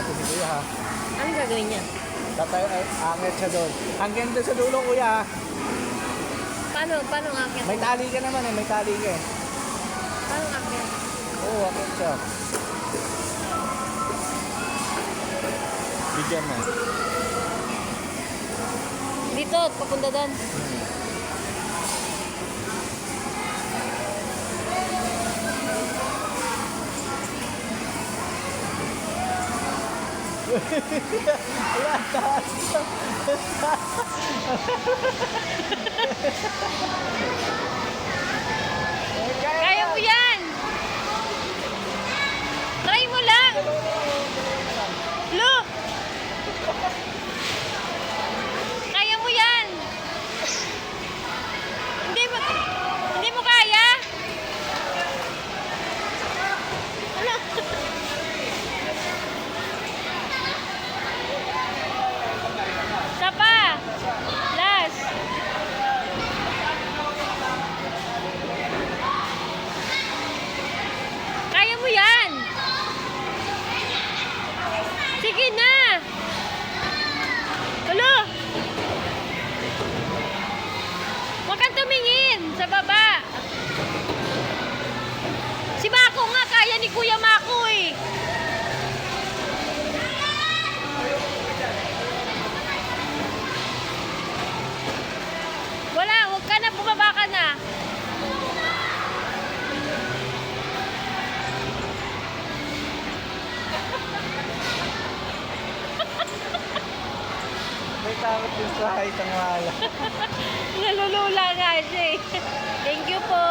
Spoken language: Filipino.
dito si Kuya ha. Anong gagawin niya? Tatay, angit siya doon. Hanggang doon sa dulo Kuya ha. Paano akyat? May tali ka naman eh, may tali ka eh. Paano akyat? Oo, akit siya. Bigyan mo. Dito, papunta doon. Ayan, taas. Kaya mo yan! Try mo lang! Look! Kaya mo yan! Hindi mo kaya? Ano? Isa pa! Last! Kaya mo yan! Sige na! Hello! Huwag kang tumingin sa baba! Si Mako nga, kaya ni Kuya Mako eh! Wala, huwag ka na, bumaba ka na! May takot yung sa height ang wala. Nalulula nga siya eh. Thank you po.